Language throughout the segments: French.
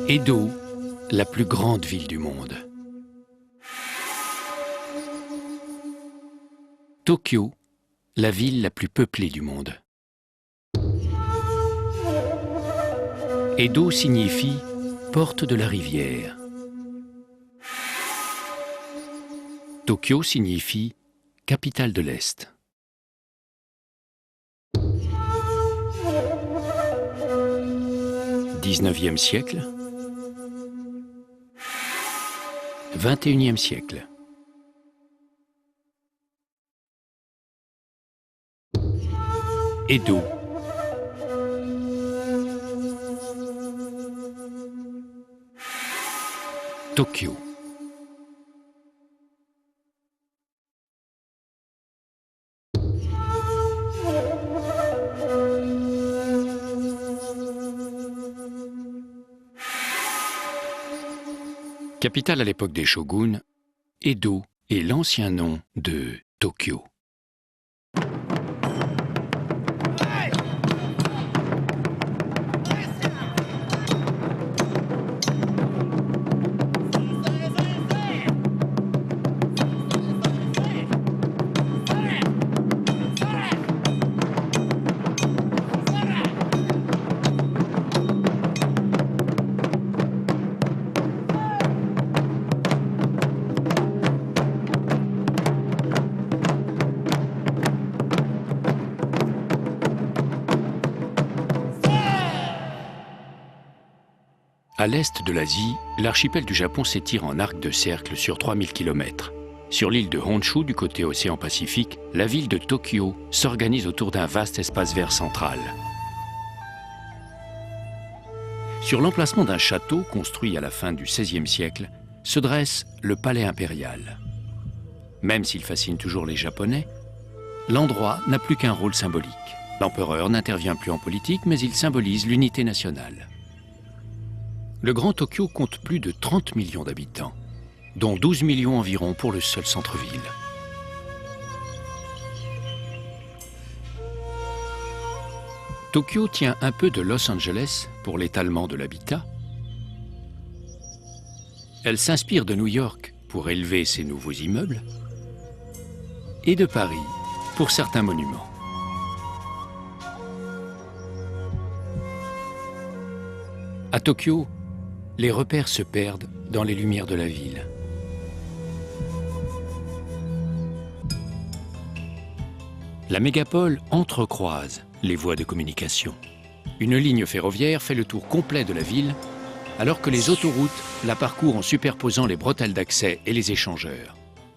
Edo, la plus grande ville du monde. Tokyo, la ville la plus peuplée du monde. Edo signifie porte de la rivière. Tokyo signifie capitale de l'Est. XIXe siècle, XXIe siècle. Edo. Tokyo. Capitale à l'époque des shoguns, Edo est l'ancien nom de Tokyo. À l'est de l'Asie, l'archipel du Japon s'étire en arc de cercle sur 3000 km. Sur l'île de Honshu, du côté océan Pacifique, la ville de Tokyo s'organise autour d'un vaste espace vert central. Sur l'emplacement d'un château construit à la fin du XVIe siècle, se dresse le palais impérial. Même s'il fascine toujours les Japonais, l'endroit n'a plus qu'un rôle symbolique. L'empereur n'intervient plus en politique, mais il symbolise l'unité nationale. Le Grand Tokyo compte plus de 30 millions d'habitants, dont 12 millions environ pour le seul centre-ville. Tokyo tient un peu de Los Angeles pour l'étalement de l'habitat. Elle s'inspire de New York pour élever ses nouveaux immeubles et de Paris pour certains monuments. À Tokyo, les repères se perdent dans les lumières de la ville. La mégapole entrecroise les voies de communication. Une ligne ferroviaire fait le tour complet de la ville, alors que les autoroutes la parcourent en superposant les bretelles d'accès et les échangeurs.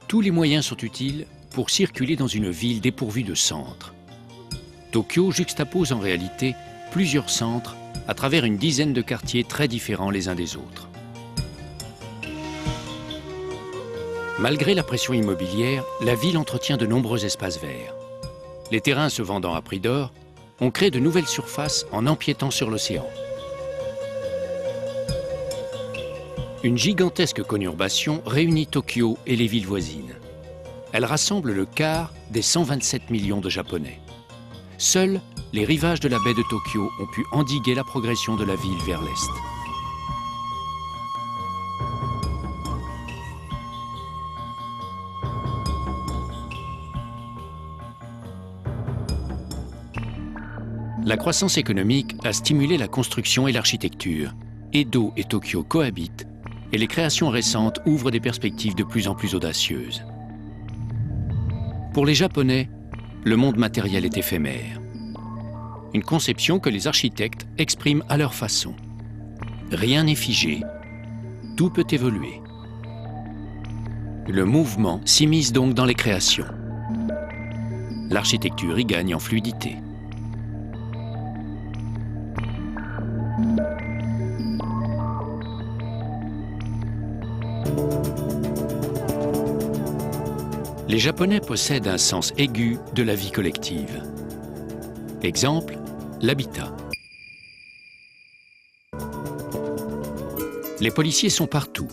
Tous les moyens sont utiles pour circuler dans une ville dépourvue de centre. Tokyo juxtapose en réalité plusieurs centres à travers une dizaine de quartiers très différents les uns des autres. Malgré la pression immobilière, la ville entretient de nombreux espaces verts. Les terrains se vendant à prix d'or, on crée de nouvelles surfaces en empiétant sur l'océan. Une gigantesque conurbation réunit Tokyo et les villes voisines. Elle rassemble le quart des 127 millions de Japonais. Seuls les rivages de la baie de Tokyo ont pu endiguer la progression de la ville vers l'est. La croissance économique a stimulé la construction et l'architecture. Edo et Tokyo cohabitent et les créations récentes ouvrent des perspectives de plus en plus audacieuses. Pour les Japonais, le monde matériel est éphémère. Une conception que les architectes expriment à leur façon. Rien n'est figé, tout peut évoluer. Le mouvement s'immisce donc dans les créations. L'architecture y gagne en fluidité. Les Japonais possèdent un sens aigu de la vie collective. Exemple, l'habitat. Les policiers sont partout,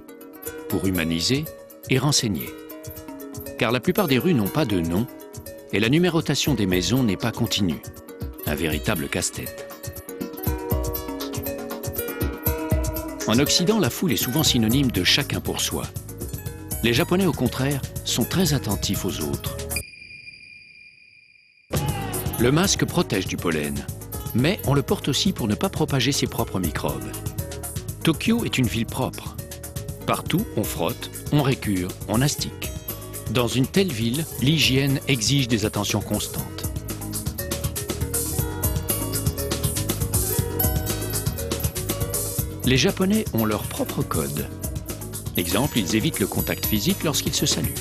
pour humaniser et renseigner. Car la plupart des rues n'ont pas de nom et la numérotation des maisons n'est pas continue. Un véritable casse-tête. En Occident, la foule est souvent synonyme de chacun pour soi. Les Japonais, au contraire, sont très attentifs aux autres. Le masque protège du pollen, mais on le porte aussi pour ne pas propager ses propres microbes. Tokyo est une ville propre. Partout, on frotte, on récure, on astique. Dans une telle ville, l'hygiène exige des attentions constantes. Les Japonais ont leur propre code. Exemple, ils évitent le contact physique lorsqu'ils se saluent.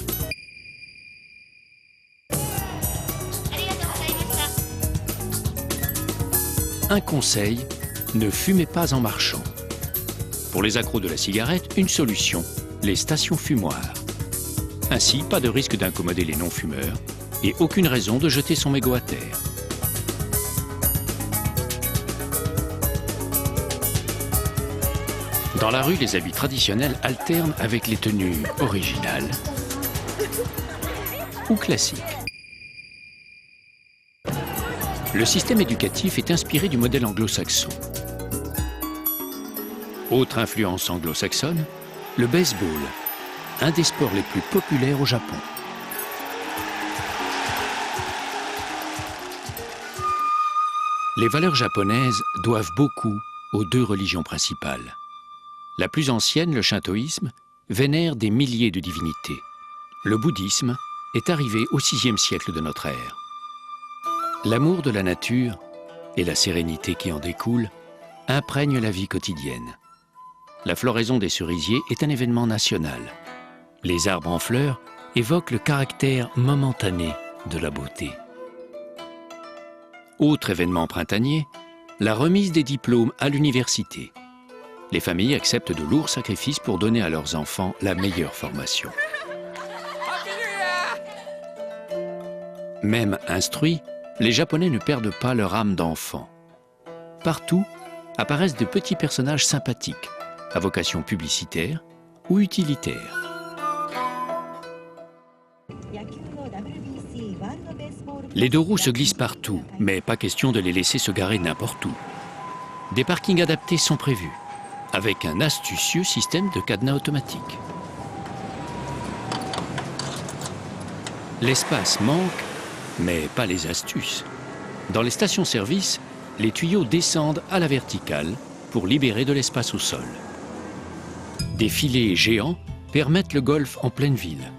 Un conseil, ne fumez pas en marchant. Pour les accros de la cigarette, une solution, les stations fumoirs. Ainsi, pas de risque d'incommoder les non-fumeurs et aucune raison de jeter son mégot à terre. Dans la rue, les habits traditionnels alternent avec les tenues originales ou classiques. Le système éducatif est inspiré du modèle anglo-saxon. Autre influence anglo-saxonne, le baseball, un des sports les plus populaires au Japon. Les valeurs japonaises doivent beaucoup aux deux religions principales. La plus ancienne, le shintoïsme, vénère des milliers de divinités. Le bouddhisme est arrivé au VIe siècle de notre ère. L'amour de la nature et la sérénité qui en découle imprègnent la vie quotidienne. La floraison des cerisiers est un événement national. Les arbres en fleurs évoquent le caractère momentané de la beauté. Autre événement printanier, la remise des diplômes à l'université. Les familles acceptent de lourds sacrifices pour donner à leurs enfants la meilleure formation. Même instruits, les Japonais ne perdent pas leur âme d'enfant. Partout apparaissent de petits personnages sympathiques, à vocation publicitaire ou utilitaire. Les deux roues se glissent partout, mais pas question de les laisser se garer n'importe où. Des parkings adaptés sont prévus, avec un astucieux système de cadenas automatique. L'espace manque, mais pas les astuces. Dans les stations-service, les tuyaux descendent à la verticale pour libérer de l'espace au sol. Des filets géants permettent le golf en pleine ville.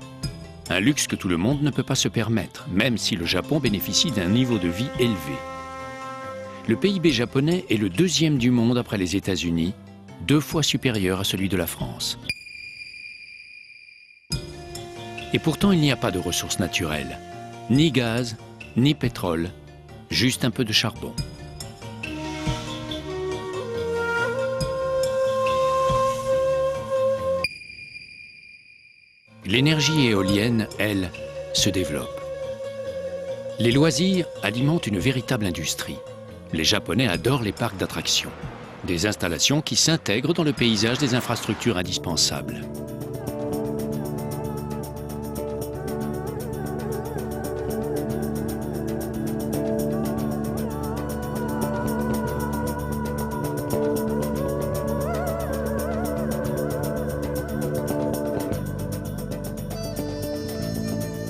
Un luxe que tout le monde ne peut pas se permettre, même si le Japon bénéficie d'un niveau de vie élevé. Le PIB japonais est le deuxième du monde après les États-Unis, 2 fois supérieur à celui de la France. Et pourtant, il n'y a pas de ressources naturelles, ni gaz, ni pétrole, juste un peu de charbon. L'énergie éolienne, elle, se développe. Les loisirs alimentent une véritable industrie. Les Japonais adorent les parcs d'attractions. Des installations qui s'intègrent dans le paysage des infrastructures indispensables.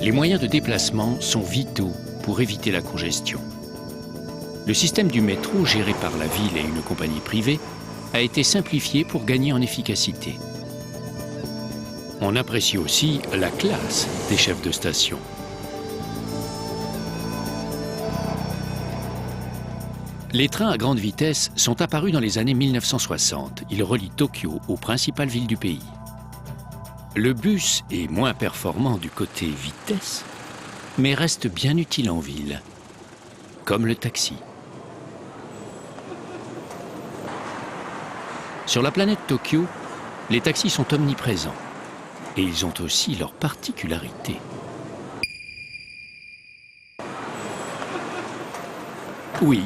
Les moyens de déplacement sont vitaux pour éviter la congestion. Le système du métro, géré par la ville et une compagnie privée, a été simplifié pour gagner en efficacité. On apprécie aussi la classe des chefs de station. Les trains à grande vitesse sont apparus dans les années 1960. Ils relient Tokyo aux principales villes du pays. Le bus est moins performant du côté vitesse, mais reste bien utile en ville, comme le taxi. Sur la planète Tokyo, les taxis sont omniprésents et ils ont aussi leurs particularités. Oui,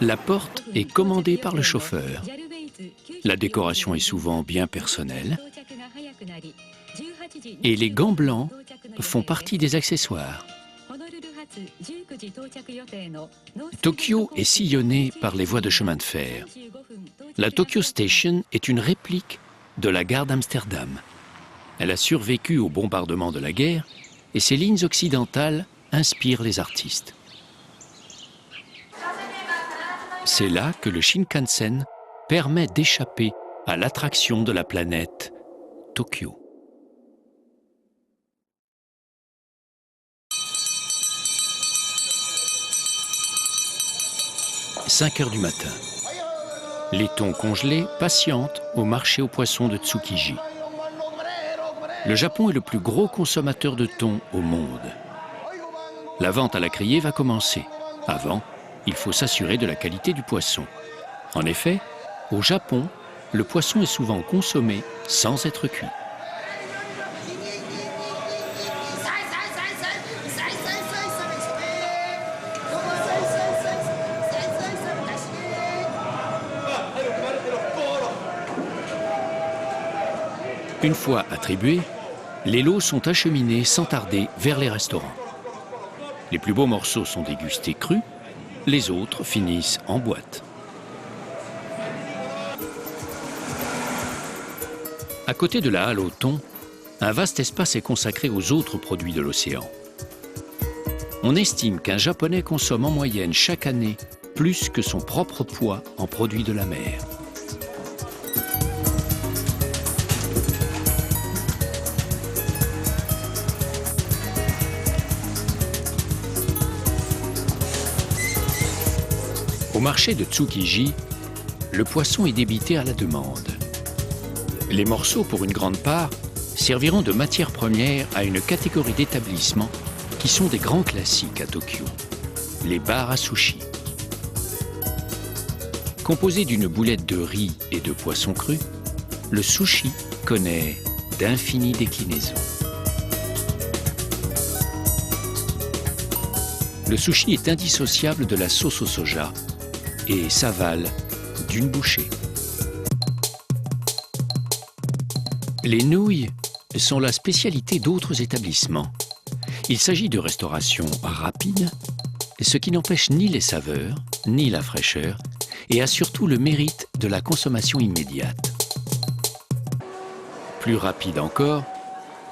la porte est commandée par le chauffeur. La décoration est souvent bien personnelle et les gants blancs font partie des accessoires. Tokyo est sillonnée par les voies de chemin de fer. La Tokyo Station est une réplique de la gare d'Amsterdam. Elle a survécu au bombardement de la guerre et ses lignes occidentales inspirent les artistes. C'est là que le Shinkansen permet d'échapper à l'attraction de la planète Tokyo. « 5 heures du matin. Les thons congelés patientent au marché aux poissons de Tsukiji. Le Japon est le plus gros consommateur de thon au monde. La vente à la criée va commencer. Avant, il faut s'assurer de la qualité du poisson. En effet, au Japon, le poisson est souvent consommé sans être cuit. Une fois attribués, les lots sont acheminés sans tarder vers les restaurants. Les plus beaux morceaux sont dégustés crus, les autres finissent en boîte. À côté de la halle au thon, un vaste espace est consacré aux autres produits de l'océan. On estime qu'un Japonais consomme en moyenne chaque année plus que son propre poids en produits de la mer. Au marché de Tsukiji, le poisson est débité à la demande. Les morceaux, pour une grande part, serviront de matière première à une catégorie d'établissements qui sont des grands classiques à Tokyo, les bars à sushi. Composé d'une boulette de riz et de poisson cru, le sushi connaît d'infinies déclinaisons. Le sushi est indissociable de la sauce au soja et s'avale d'une bouchée. Les nouilles sont la spécialité d'autres établissements. Il s'agit de restauration rapide, ce qui n'empêche ni les saveurs, ni la fraîcheur, et a surtout le mérite de la consommation immédiate. Plus rapide encore,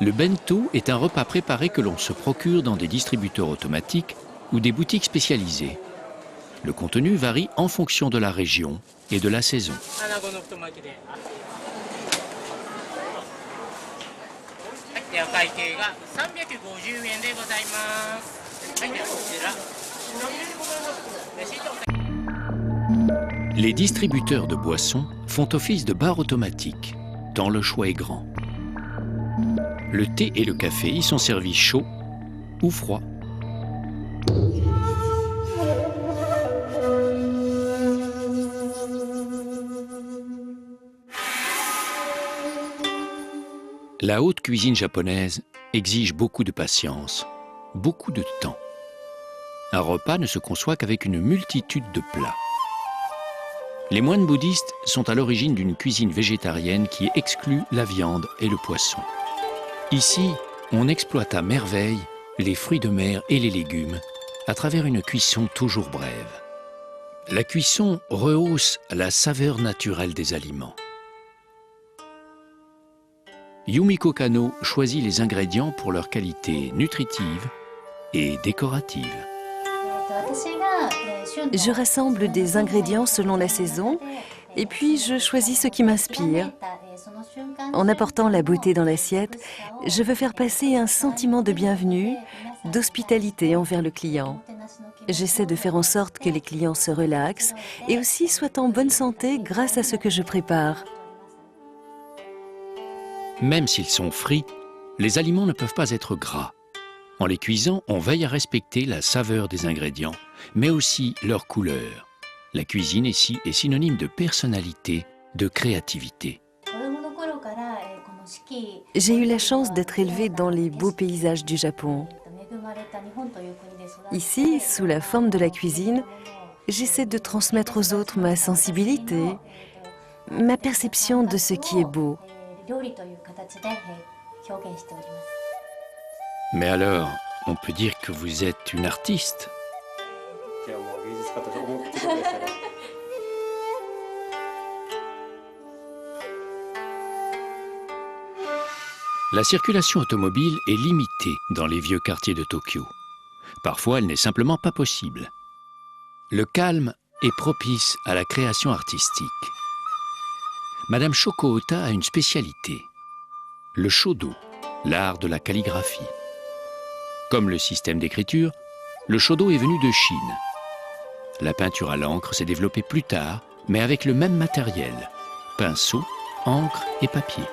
le bento est un repas préparé que l'on se procure dans des distributeurs automatiques ou des boutiques spécialisées. Le contenu varie en fonction de la région et de la saison. Les distributeurs de boissons font office de bar automatique, tant le choix est grand. Le thé et le café y sont servis chauds ou froids. La haute cuisine japonaise exige beaucoup de patience, beaucoup de temps. Un repas ne se conçoit qu'avec une multitude de plats. Les moines bouddhistes sont à l'origine d'une cuisine végétarienne qui exclut la viande et le poisson. Ici, on exploite à merveille les fruits de mer et les légumes à travers une cuisson toujours brève. La cuisson rehausse la saveur naturelle des aliments. Yumiko Kano choisit les ingrédients pour leur qualité nutritive et décorative. Je rassemble des ingrédients selon la saison et puis je choisis ce qui m'inspire. En apportant la beauté dans l'assiette, je veux faire passer un sentiment de bienvenue, d'hospitalité envers le client. J'essaie de faire en sorte que les clients se relaxent et aussi soient en bonne santé grâce à ce que je prépare. Même s'ils sont frits, les aliments ne peuvent pas être gras. En les cuisant, on veille à respecter la saveur des ingrédients, mais aussi leur couleur. La cuisine ici est synonyme de personnalité, de créativité. J'ai eu la chance d'être élevée dans les beaux paysages du Japon. Ici, sous la forme de la cuisine, j'essaie de transmettre aux autres ma sensibilité, ma perception de ce qui est beau. Mais alors, on peut dire que vous êtes une artiste. La circulation automobile est limitée dans les vieux quartiers de Tokyo. Parfois, elle n'est simplement pas possible. Le calme est propice à la création artistique. Madame Shoko Ota a une spécialité, le shodo, l'art de la calligraphie. Comme le système d'écriture, le shodo est venu de Chine. La peinture à l'encre s'est développée plus tard, mais avec le même matériel, pinceau, encre et papier.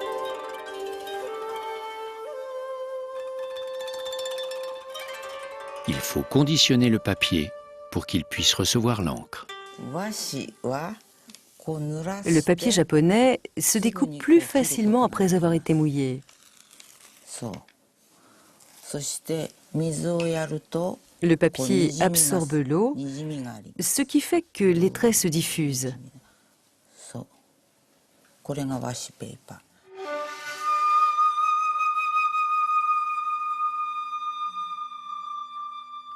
Il faut conditionner le papier pour qu'il puisse recevoir l'encre. Le papier japonais se découpe plus facilement après avoir été mouillé. Le papier absorbe l'eau, ce qui fait que les traits se diffusent.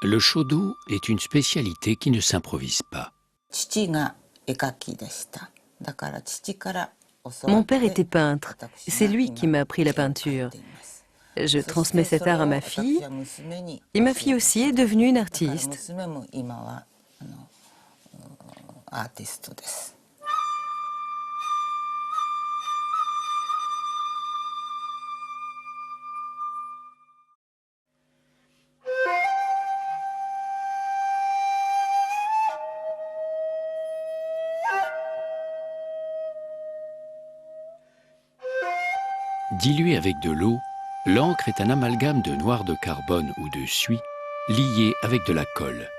Le shodo est une spécialité qui ne s'improvise pas. Mon père était peintre, c'est lui qui m'a appris la peinture. Je transmets cet art à ma fille, et ma fille aussi est devenue une artiste. Diluée avec de l'eau, l'encre est un amalgame de noir de carbone ou de suie lié avec de la colle.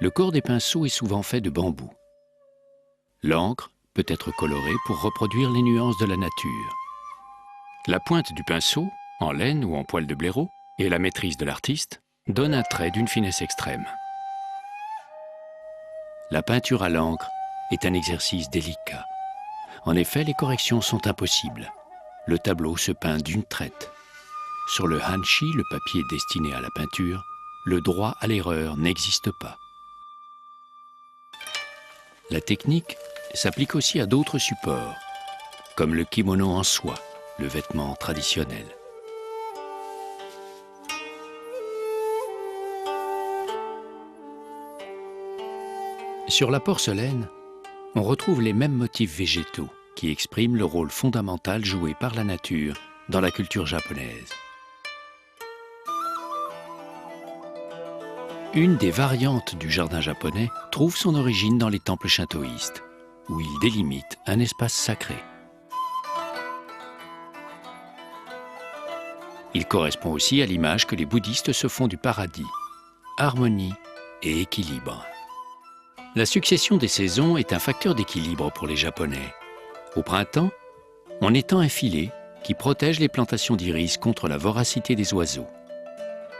Le corps des pinceaux est souvent fait de bambou. L'encre peut être colorée pour reproduire les nuances de la nature. La pointe du pinceau, en laine ou en poil de blaireau, et la maîtrise de l'artiste donnent un trait d'une finesse extrême. La peinture à l'encre est un exercice délicat. En effet, les corrections sont impossibles. Le tableau se peint d'une traite. Sur le hanshi, le papier destiné à la peinture, le droit à l'erreur n'existe pas. La technique s'applique aussi à d'autres supports, comme le kimono en soie, le vêtement traditionnel. Sur la porcelaine, on retrouve les mêmes motifs végétaux qui expriment le rôle fondamental joué par la nature dans la culture japonaise. Une des variantes du jardin japonais trouve son origine dans les temples shintoïstes, où ils délimitent un espace sacré. Il correspond aussi à l'image que les bouddhistes se font du paradis, harmonie et équilibre. La succession des saisons est un facteur d'équilibre pour les Japonais. Au printemps, on étend un filet qui protège les plantations d'iris contre la voracité des oiseaux.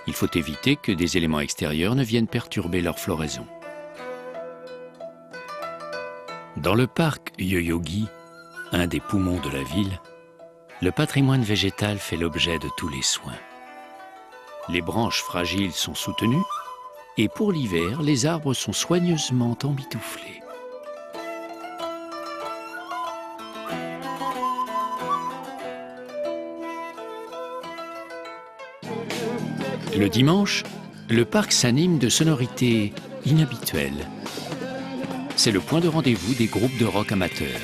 Il faut éviter que des éléments extérieurs ne viennent perturber leur floraison. Dans le parc Yoyogi, un des poumons de la ville, le patrimoine végétal fait l'objet de tous les soins. Les branches fragiles sont soutenues et pour l'hiver, les arbres sont soigneusement emmitouflés. Le dimanche, le parc s'anime de sonorités inhabituelles. C'est le point de rendez-vous des groupes de rock amateurs.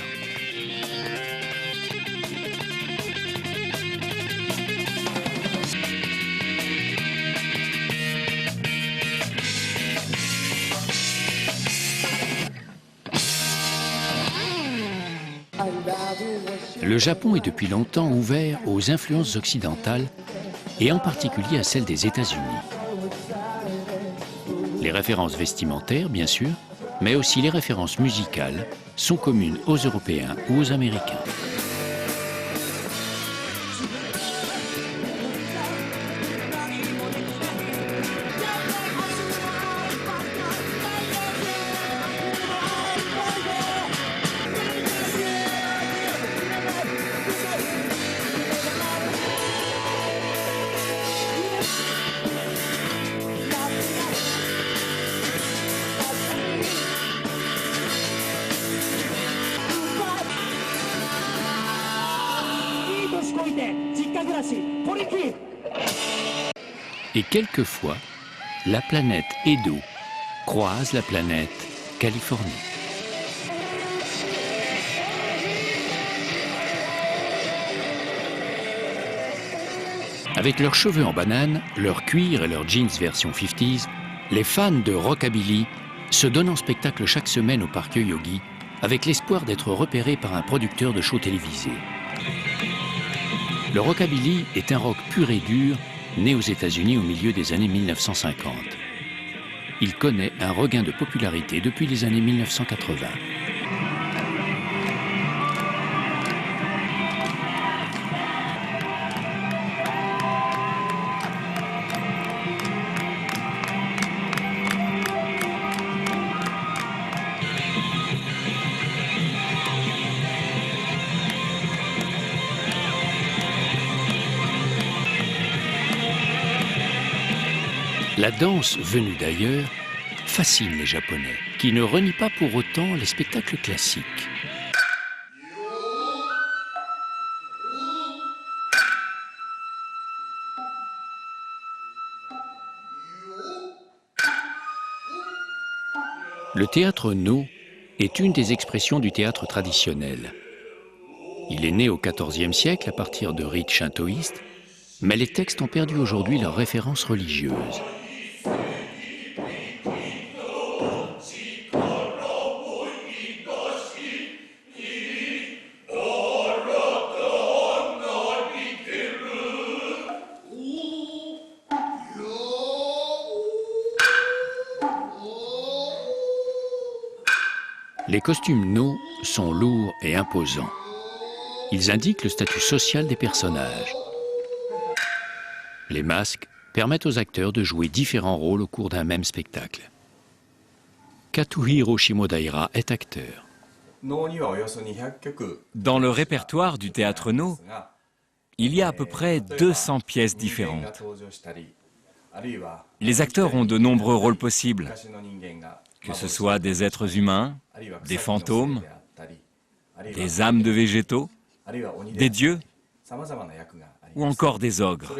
Le Japon est depuis longtemps ouvert aux influences occidentales et en particulier à celles des États-Unis. Les références vestimentaires, bien sûr, mais aussi les références musicales sont communes aux Européens ou aux Américains. Et quelquefois, la planète Edo croise la planète Californie. Avec leurs cheveux en banane, leur cuir et leurs jeans version 50s, les fans de rockabilly se donnent en spectacle chaque semaine au parc Yoyogi avec l'espoir d'être repérés par un producteur de shows télévisés. Le rockabilly est un rock pur et dur, né aux États-Unis au milieu des années 1950. Il connaît un regain de popularité depuis les années 1980. La danse venue d'ailleurs fascine les Japonais, qui ne renient pas pour autant les spectacles classiques. Le théâtre No est une des expressions du théâtre traditionnel. Il est né au XIVe siècle à partir de rites shintoïstes, mais les textes ont perdu aujourd'hui leur référence religieuse. Les costumes No sont lourds et imposants. Ils indiquent le statut social des personnages. Les masques permettent aux acteurs de jouer différents rôles au cours d'un même spectacle. Katsuhiro Shimodaira est acteur. Dans le répertoire du théâtre No, il y a à peu près 200 pièces différentes. Les acteurs ont de nombreux rôles possibles, que ce soit des êtres humains, des fantômes, des âmes de végétaux, des dieux ou encore des ogres.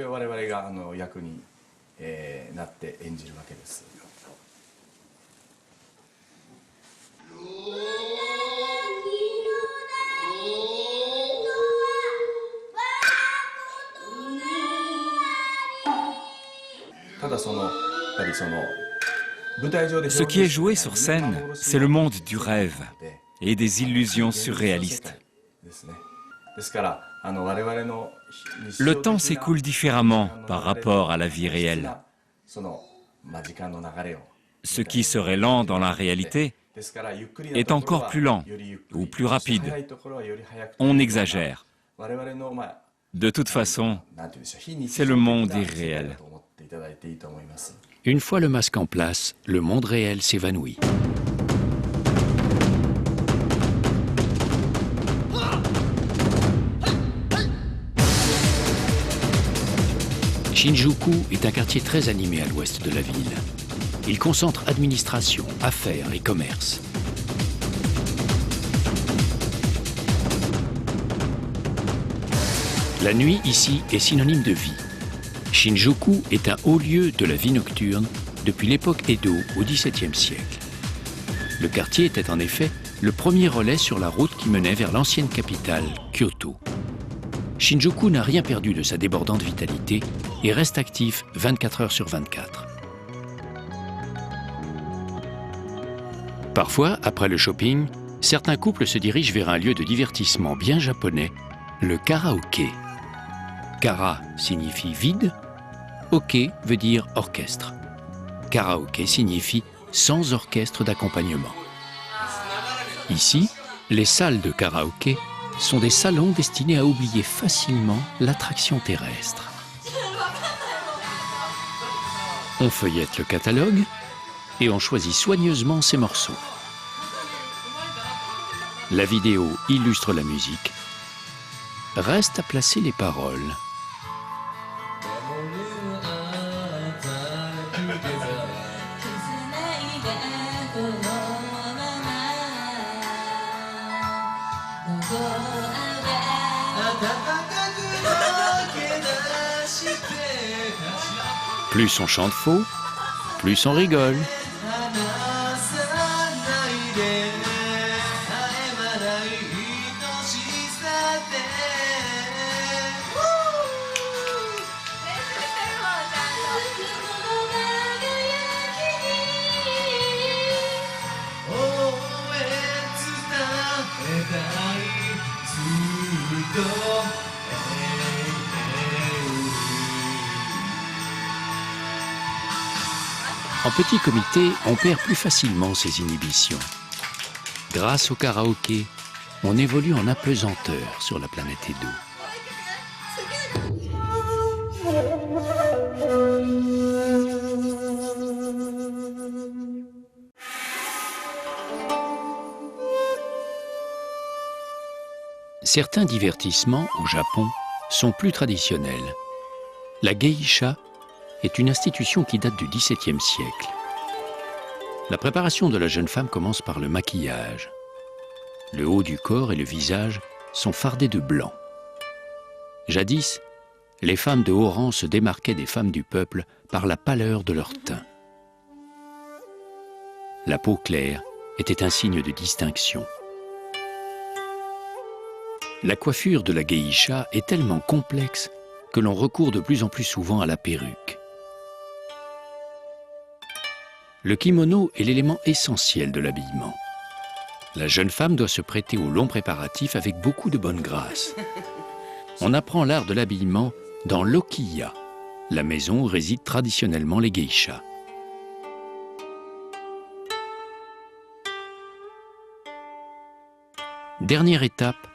Ce qui est joué sur scène, c'est le monde du rêve et des illusions surréalistes. Le temps s'écoule différemment par rapport à la vie réelle. Ce qui serait lent dans la réalité est encore plus lent ou plus rapide. On exagère. De toute façon, c'est le monde irréel. Une fois le masque en place, le monde réel s'évanouit. Shinjuku est un quartier très animé à l'ouest de la ville. Il concentre administration, affaires et commerce. La nuit ici est synonyme de vie. Shinjuku est un haut lieu de la vie nocturne depuis l'époque Edo au XVIIe siècle. Le quartier était en effet le premier relais sur la route qui menait vers l'ancienne capitale, Kyoto. Shinjuku n'a rien perdu de sa débordante vitalité et reste actif 24 heures sur 24. Parfois, après le shopping, certains couples se dirigent vers un lieu de divertissement bien japonais, le karaoké. Kara signifie vide, oké veut dire orchestre. Karaoké signifie sans orchestre d'accompagnement. Ici, les salles de karaoké sont des salons destinés à oublier facilement l'attraction terrestre. On feuillette le catalogue et on choisit soigneusement ses morceaux. La vidéo illustre la musique. Reste à placer les paroles. Plus on chante faux, plus on rigole. En petit comité, on perd plus facilement ses inhibitions. Grâce au karaoké, on évolue en apesanteur sur la planète Edo. Certains divertissements au Japon sont plus traditionnels. La geisha est une institution qui date du XVIIe siècle. La préparation de la jeune femme commence par le maquillage. Le haut du corps et le visage sont fardés de blanc. Jadis, les femmes de haut rang se démarquaient des femmes du peuple par la pâleur de leur teint. La peau claire était un signe de distinction. La coiffure de la geisha est tellement complexe que l'on recourt de plus en plus souvent à la perruque. Le kimono est l'élément essentiel de l'habillement. La jeune femme doit se prêter aux longs préparatifs avec beaucoup de bonne grâce. On apprend l'art de l'habillement dans l'okiya, la maison où résident traditionnellement les geishas. Dernière étape,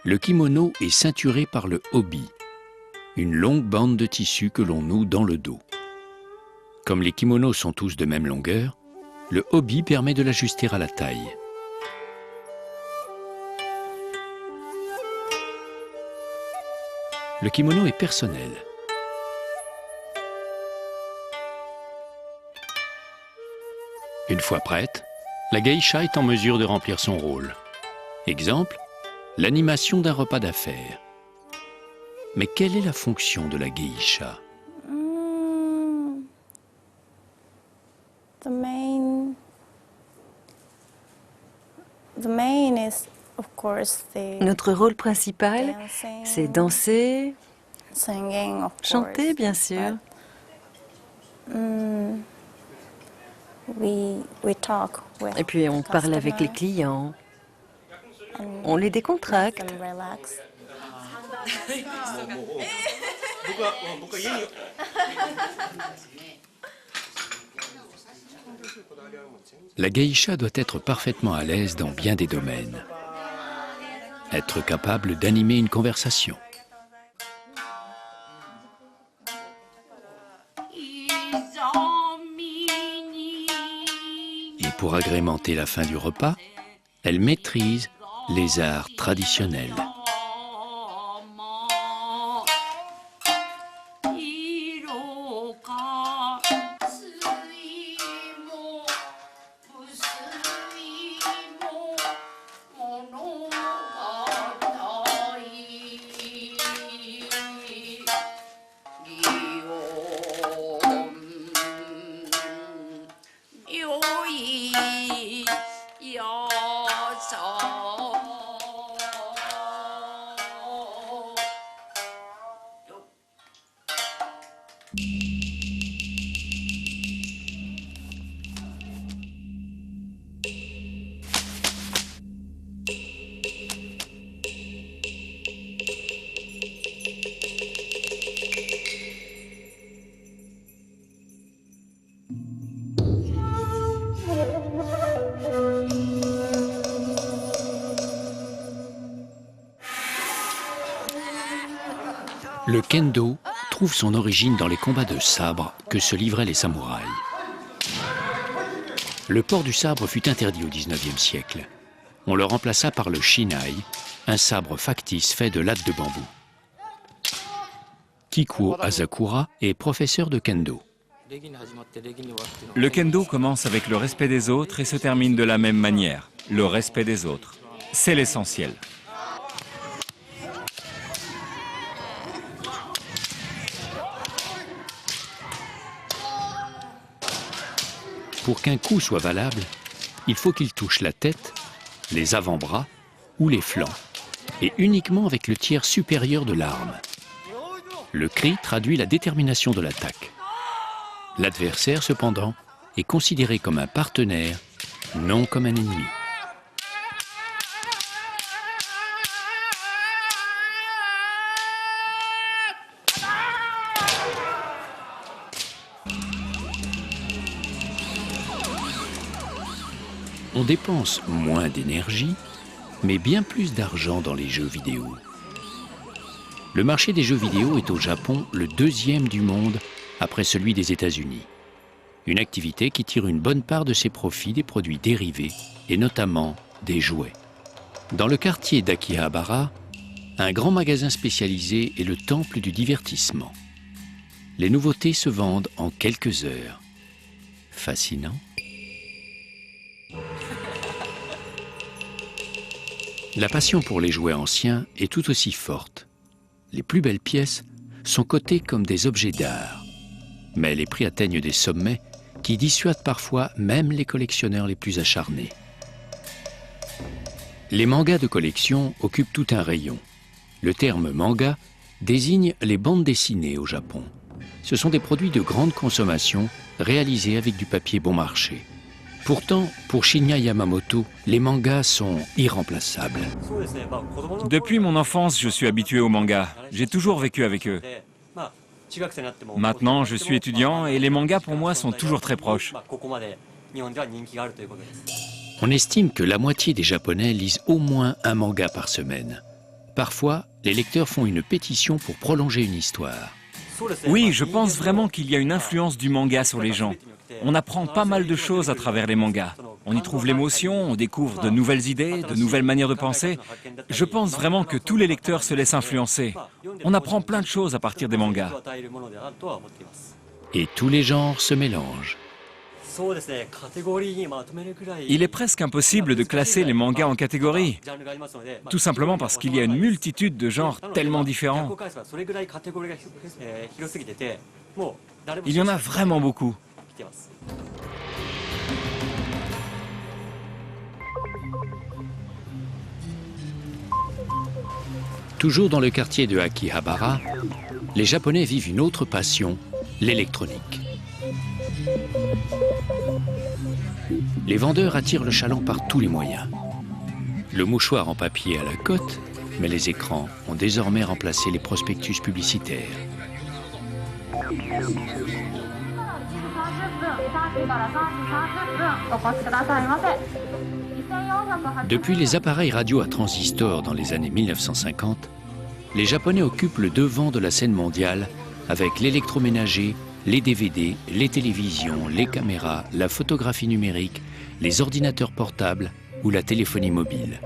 le kimono est ceinturé par le obi, une longue bande de tissu que l'on noue dans le dos. Comme les kimonos sont tous de même longueur, le obi permet de l'ajuster à la taille. Le kimono est personnel. Une fois prête, la geisha est en mesure de remplir son rôle. Exemple, l'animation d'un repas d'affaires. Mais quelle est la fonction de la geisha ? Notre rôle principal, c'est danser, chanter, bien sûr. Et puis on parle avec les clients, on les décontracte. La geisha doit être parfaitement à l'aise dans bien des domaines. Être capable d'animer une conversation. Et pour agrémenter la fin du repas, elle maîtrise les arts traditionnels. Le kendo trouve son origine dans les combats de sabre que se livraient les samouraïs. Le port du sabre fut interdit au XIXe siècle. On le remplaça par le shinai, un sabre factice fait de lattes de bambou. Kikuo Asakura est professeur de kendo. Le kendo commence avec le respect des autres et se termine de la même manière, le respect des autres. C'est l'essentiel. Pour qu'un coup soit valable, il faut qu'il touche la tête, les avant-bras ou les flancs, et uniquement avec le tiers supérieur de l'arme. Le cri traduit la détermination de l'attaque. L'adversaire, cependant, est considéré comme un partenaire, non comme un ennemi. On dépense moins d'énergie, mais bien plus d'argent dans les jeux vidéo. Le marché des jeux vidéo est au Japon le deuxième du monde après celui des États-Unis. Une activité qui tire une bonne part de ses profits des produits dérivés et notamment des jouets. Dans le quartier d'Akihabara, un grand magasin spécialisé est le temple du divertissement. Les nouveautés se vendent en quelques heures. Fascinant. La passion pour les jouets anciens est tout aussi forte. Les plus belles pièces sont cotées comme des objets d'art. Mais les prix atteignent des sommets qui dissuadent parfois même les collectionneurs les plus acharnés. Les mangas de collection occupent tout un rayon. Le terme manga désigne les bandes dessinées au Japon. Ce sont des produits de grande consommation réalisés avec du papier bon marché. Pourtant, pour Shinya Yamamoto, les mangas sont irremplaçables. Depuis mon enfance, je suis habitué aux mangas. J'ai toujours vécu avec eux. Maintenant, je suis étudiant et les mangas pour moi sont toujours très proches. On estime que la moitié des Japonais lisent au moins un manga par semaine. Parfois, les lecteurs font une pétition pour prolonger une histoire. Oui, je pense vraiment qu'il y a une influence du manga sur les gens. On apprend pas mal de choses à travers les mangas. On y trouve l'émotion, on découvre de nouvelles idées, de nouvelles manières de penser. Je pense vraiment que tous les lecteurs se laissent influencer. On apprend plein de choses à partir des mangas. Et tous les genres se mélangent. Il est presque impossible de classer les mangas en catégories, tout simplement parce qu'il y a une multitude de genres tellement différents. Il y en a vraiment beaucoup. Toujours dans le quartier de Akihabara, les Japonais vivent une autre passion, l'électronique. Les vendeurs attirent le chaland par tous les moyens. Le mouchoir en papier à la cote, mais les écrans ont désormais remplacé les prospectus publicitaires. Depuis les appareils radio à transistors dans les années 1950, les Japonais occupent le devant de la scène mondiale avec l'électroménager, les DVD, les télévisions, les caméras, la photographie numérique, les ordinateurs portables ou la téléphonie mobile.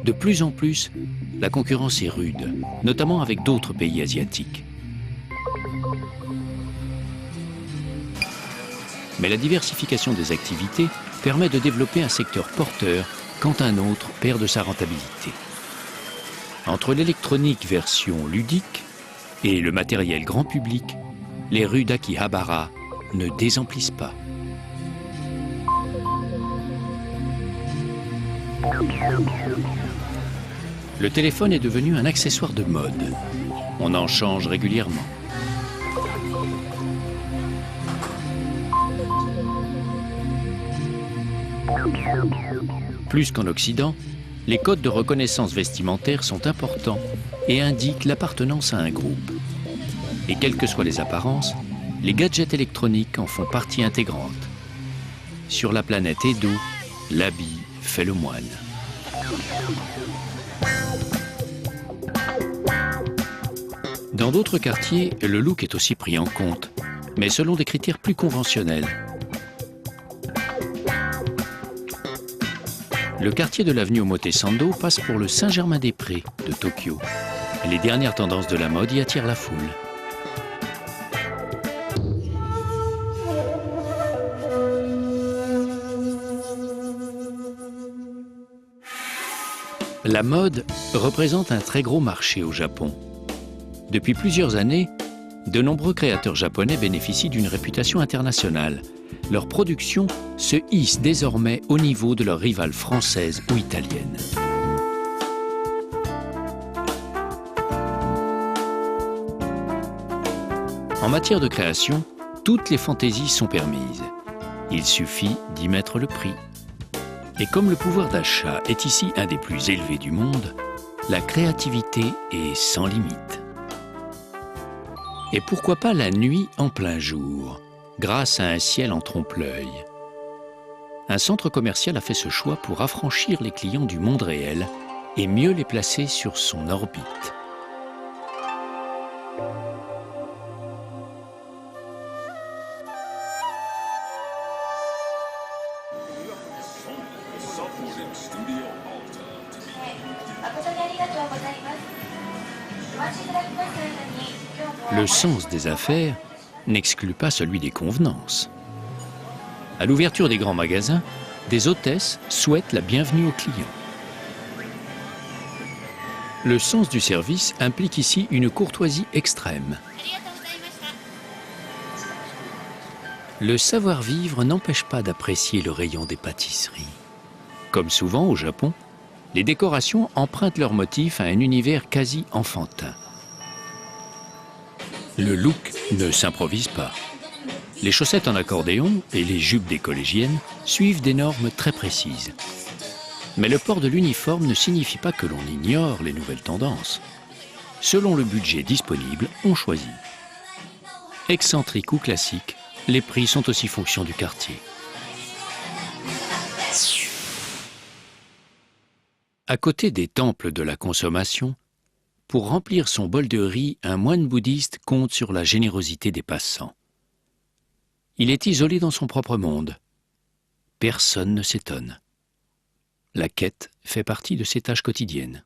De plus en plus, la concurrence est rude, notamment avec d'autres pays asiatiques. Mais la diversification des activités permet de développer un secteur porteur quand un autre perd de sa rentabilité. Entre l'électronique version ludique et le matériel grand public, les rues d'Akihabara ne désemplissent pas. Le téléphone est devenu un accessoire de mode. On en change régulièrement. Plus qu'en Occident, les codes de reconnaissance vestimentaire sont importants et indiquent l'appartenance à un groupe. Et quelles que soient les apparences, les gadgets électroniques en font partie intégrante. Sur la planète Edo, l'habit fait le moine. Dans d'autres quartiers, le look est aussi pris en compte, mais selon des critères plus conventionnels. Le quartier de l'avenue Omotesando passe pour le Saint-Germain-des-Prés de Tokyo. Les dernières tendances de la mode y attirent la foule. La mode représente un très gros marché au Japon. Depuis plusieurs années, de nombreux créateurs japonais bénéficient d'une réputation internationale, leur production se hisse désormais au niveau de leurs rivales françaises ou italiennes. En matière de création, toutes les fantaisies sont permises. Il suffit d'y mettre le prix. Et comme le pouvoir d'achat est ici un des plus élevés du monde, la créativité est sans limite. Et pourquoi pas la nuit en plein jour, grâce à un ciel en trompe-l'œil? Un centre commercial a fait ce choix pour affranchir les clients du monde réel et mieux les placer sur son orbite. Le sens des affaires n'exclut pas celui des convenances. À l'ouverture des grands magasins, des hôtesses souhaitent la bienvenue aux clients. Le sens du service implique ici une courtoisie extrême. Le savoir-vivre n'empêche pas d'apprécier le rayon des pâtisseries. Comme souvent au Japon, les décorations empruntent leur motif à un univers quasi enfantin. Le look ne s'improvise pas. Les chaussettes en accordéon et les jupes des collégiennes suivent des normes très précises. Mais le port de l'uniforme ne signifie pas que l'on ignore les nouvelles tendances. Selon le budget disponible, on choisit. Excentrique ou classique, les prix sont aussi fonction du quartier. À côté des temples de la consommation, pour remplir son bol de riz, un moine bouddhiste compte sur la générosité des passants. Il est isolé dans son propre monde. Personne ne s'étonne. La quête fait partie de ses tâches quotidiennes.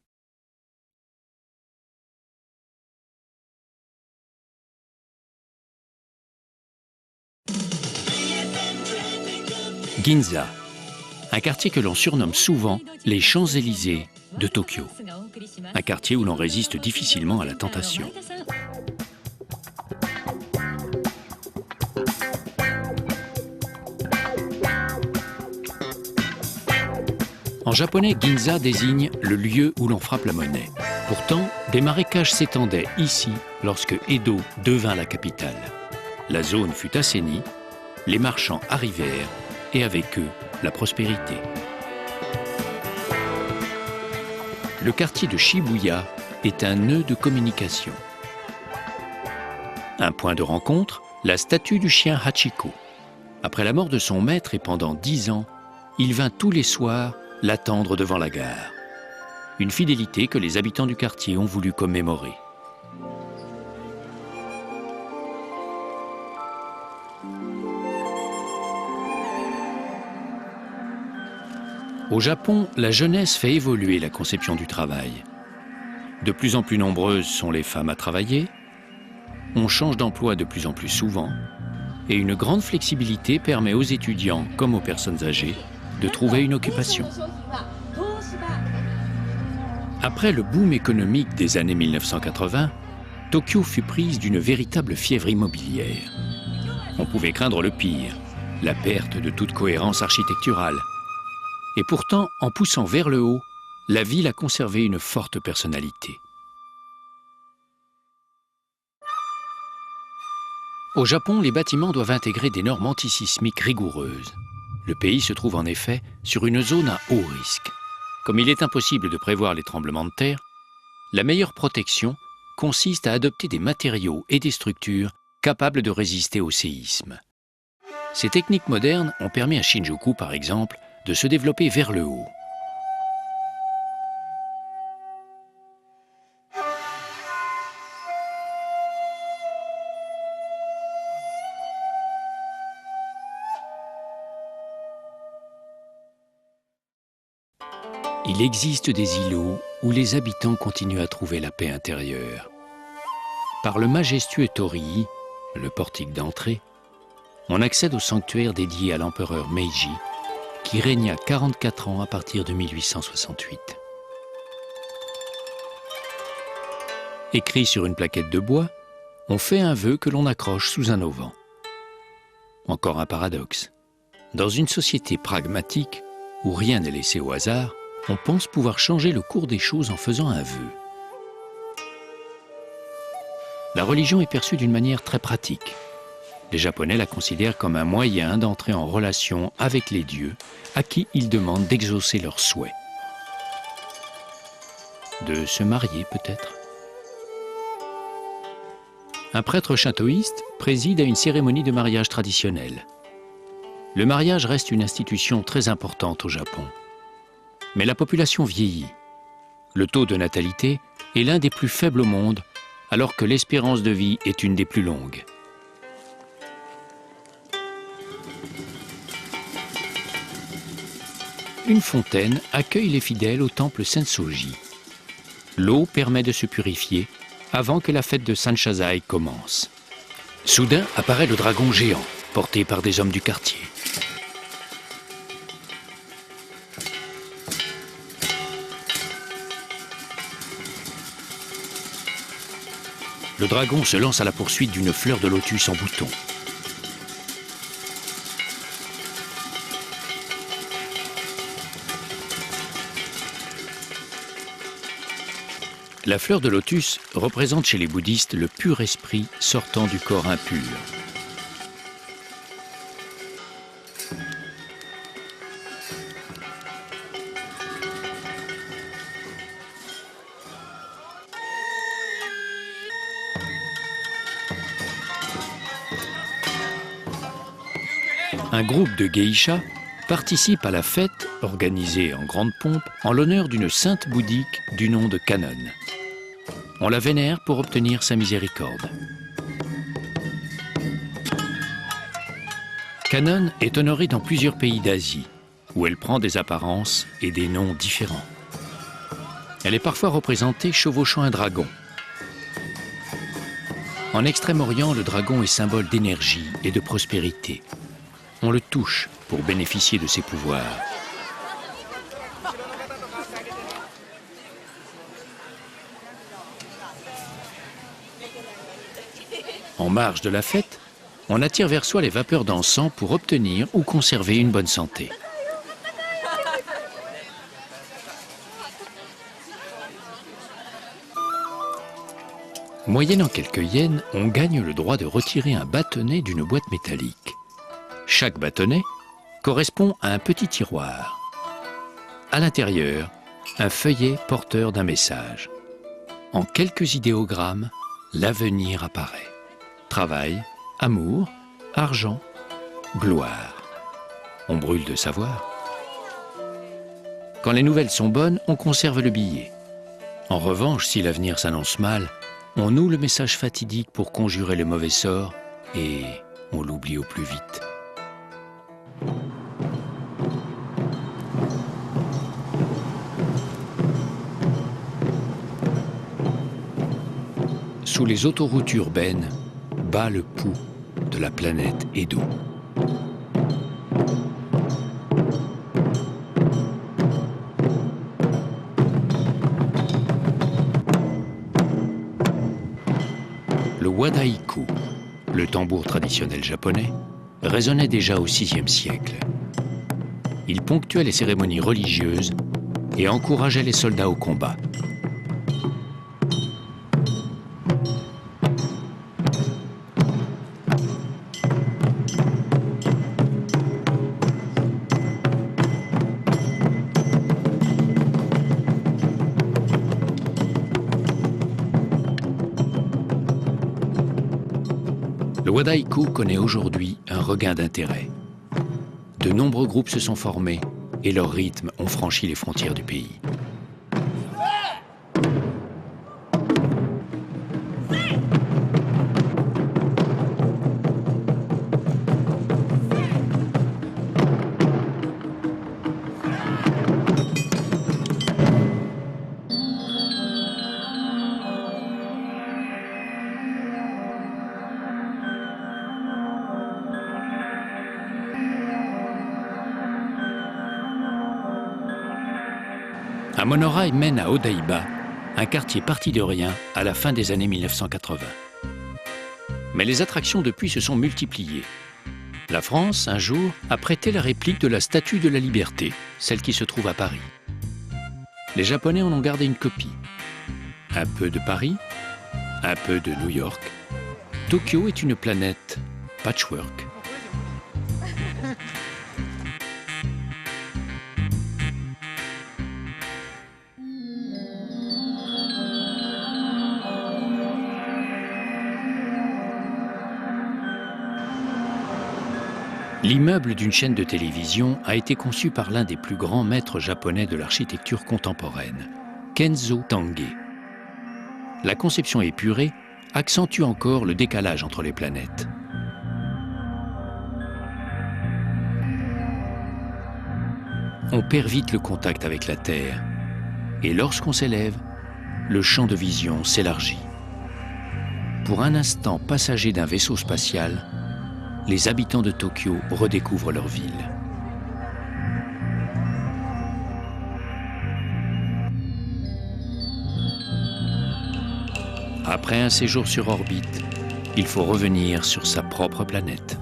Ginza, un quartier que l'on surnomme souvent les Champs-Élysées de Tokyo. Un quartier où l'on résiste difficilement à la tentation. En japonais, Ginza désigne le lieu où l'on frappe la monnaie. Pourtant, des marécages s'étendaient ici lorsque Edo devint la capitale. La zone fut assainie, les marchands arrivèrent et avec eux la prospérité. Le quartier de Shibuya est un nœud de communication. Un point de rencontre, la statue du chien Hachiko. Après la mort de son maître et pendant 10 ans, il vint tous les soirs l'attendre devant la gare. Une fidélité que les habitants du quartier ont voulu commémorer. Au Japon, la jeunesse fait évoluer la conception du travail. De plus en plus nombreuses sont les femmes à travailler, on change d'emploi de plus en plus souvent, et une grande flexibilité permet aux étudiants comme aux personnes âgées de trouver une occupation. Après le boom économique des années 1980, Tokyo fut prise d'une véritable fièvre immobilière. On pouvait craindre le pire, la perte de toute cohérence architecturale. Et pourtant, en poussant vers le haut, la ville a conservé une forte personnalité. Au Japon, les bâtiments doivent intégrer des normes antisismiques rigoureuses. Le pays se trouve en effet sur une zone à haut risque. Comme il est impossible de prévoir les tremblements de terre, la meilleure protection consiste à adopter des matériaux et des structures capables de résister au séisme. Ces techniques modernes ont permis à Shinjuku, par exemple, de se développer vers le haut. Il existe des îlots où les habitants continuent à trouver la paix intérieure. Par le majestueux torii, le portique d'entrée, on accède au sanctuaire dédié à l'empereur Meiji, qui régna 44 ans à partir de 1868. Écrit sur une plaquette de bois, on fait un vœu que l'on accroche sous un auvent. Encore un paradoxe. Dans une société pragmatique, où rien n'est laissé au hasard, on pense pouvoir changer le cours des choses en faisant un vœu. La religion est perçue d'une manière très pratique. Les Japonais la considèrent comme un moyen d'entrer en relation avec les dieux, à qui ils demandent d'exaucer leurs souhaits. De se marier peut-être. Un prêtre shintoïste préside à une cérémonie de mariage traditionnelle. Le mariage reste une institution très importante au Japon. Mais la population vieillit. Le taux de natalité est l'un des plus faibles au monde, alors que l'espérance de vie est une des plus longues. Une fontaine accueille les fidèles au temple Sensoji. L'eau permet de se purifier avant que la fête de Sanshazai commence. Soudain apparaît le dragon géant, porté par des hommes du quartier. Le dragon se lance à la poursuite d'une fleur de lotus en bouton. La fleur de lotus représente chez les bouddhistes le pur esprit sortant du corps impur. Un groupe de geishas participe à la fête organisée en grande pompe en l'honneur d'une sainte bouddhique du nom de Kannon. On la vénère pour obtenir sa miséricorde. Kannon est honorée dans plusieurs pays d'Asie, où elle prend des apparences et des noms différents. Elle est parfois représentée chevauchant un dragon. En Extrême-Orient, le dragon est symbole d'énergie et de prospérité. On le touche pour bénéficier de ses pouvoirs. En marge de la fête, on attire vers soi les vapeurs d'encens pour obtenir ou conserver une bonne santé. Moyennant quelques yens, on gagne le droit de retirer un bâtonnet d'une boîte métallique. Chaque bâtonnet correspond à un petit tiroir. À l'intérieur, un feuillet porteur d'un message. En quelques idéogrammes, l'avenir apparaît. Travail, amour, argent, gloire. On brûle de savoir. Quand les nouvelles sont bonnes, on conserve le billet. En revanche, si l'avenir s'annonce mal, on noue le message fatidique pour conjurer le mauvais sort et on l'oublie au plus vite. Sous les autoroutes urbaines, bat le pouls de la planète Edo. Le wadaiku, le tambour traditionnel japonais, résonnait déjà au VIe siècle. Il ponctuait les cérémonies religieuses et encourageait les soldats au combat. Le wadaiku connaît aujourd'hui un regain d'intérêt. De nombreux groupes se sont formés et leurs rythmes ont franchi les frontières du pays. Un monorail mène à Odaiba, un quartier parti de rien à la fin des années 1980. Mais les attractions depuis se sont multipliées. La France, un jour, a prêté la réplique de la Statue de la Liberté, celle qui se trouve à Paris. Les Japonais en ont gardé une copie. Un peu de Paris, un peu de New York. Tokyo est une planète patchwork. L'immeuble d'une chaîne de télévision a été conçu par l'un des plus grands maîtres japonais de l'architecture contemporaine, Kenzo Tange. La conception épurée accentue encore le décalage entre les planètes. On perd vite le contact avec la Terre, et lorsqu'on s'élève, le champ de vision s'élargit. Pour un instant passager d'un vaisseau spatial, les habitants de Tokyo redécouvrent leur ville. Après un séjour sur orbite, il faut revenir sur sa propre planète.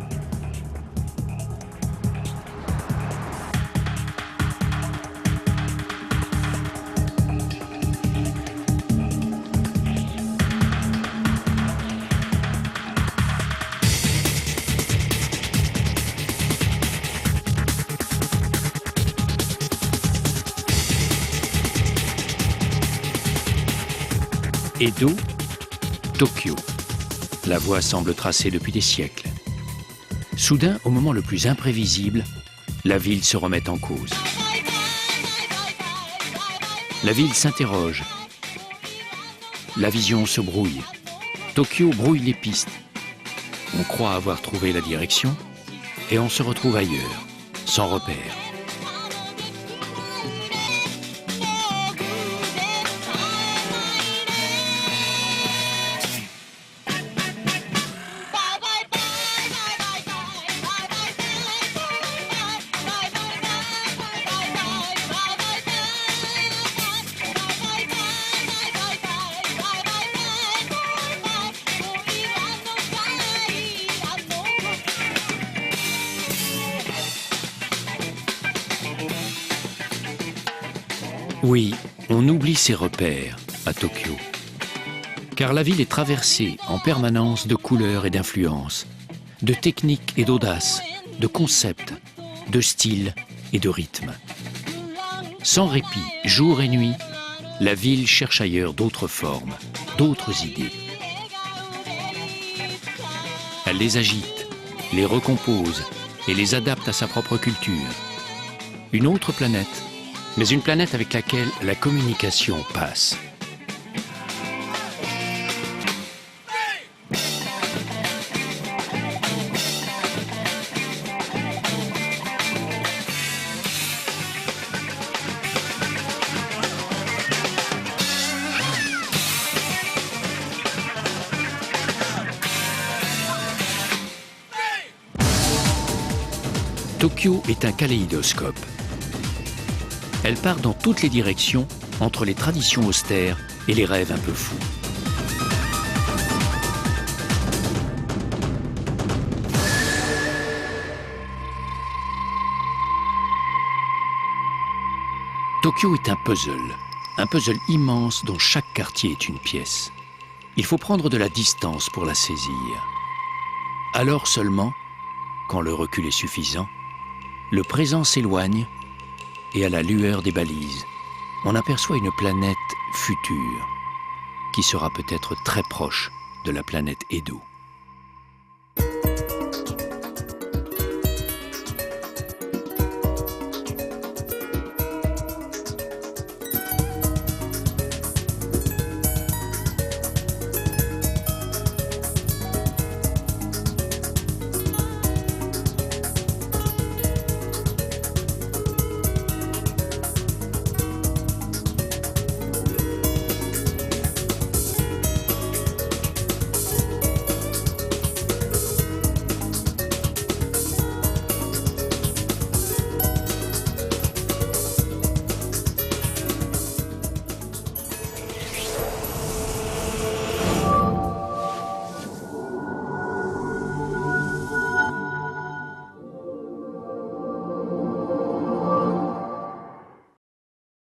Edo, Tokyo. La voie semble tracée depuis des siècles. Soudain, au moment le plus imprévisible, la ville se remet en cause. La ville s'interroge. La vision se brouille. Tokyo brouille les pistes. On croit avoir trouvé la direction et on se retrouve ailleurs, sans repère. Oui, on oublie ses repères à Tokyo. Car la ville est traversée en permanence de couleurs et d'influences, de techniques et d'audace, de concepts, de styles et de rythmes. Sans répit, jour et nuit, la ville cherche ailleurs d'autres formes, d'autres idées. Elle les agite, les recompose et les adapte à sa propre culture. Une autre planète, mais une planète avec laquelle la communication passe. Tokyo est un kaléidoscope. Elle part dans toutes les directions, entre les traditions austères et les rêves un peu fous. Tokyo est un puzzle immense dont chaque quartier est une pièce. Il faut prendre de la distance pour la saisir. Alors seulement, quand le recul est suffisant, le présent s'éloigne et à la lueur des balises, on aperçoit une planète future qui sera peut-être très proche de la planète Edo.